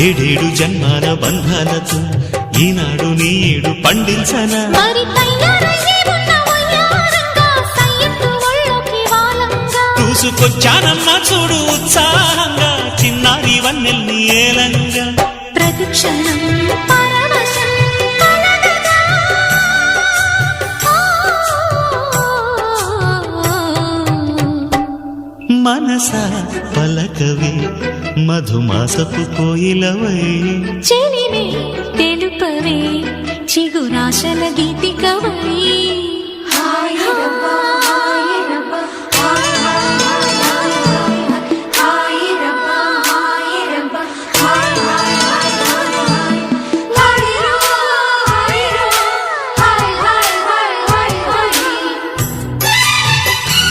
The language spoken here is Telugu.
ఏడేడు జన్మాల బంధాలతో ఈనాడు నీడు పండించనా మరి తయారయ్యే ఉన్న వయ్యారంగా సయ్యత్తు ఒళ్ళోకి వాలంగా చూసుకొచ్చానమ్మా చూడు ఉత్సాహంగా చిన్నారి వన్నెల్ని ఏలంగా ప్రతిక్షణం పరవశం కలగగా. మనసా పలకవే మధుమాసపు కోయిలవై చెలిమే తెలుపవే చిగురాశల గీతికవై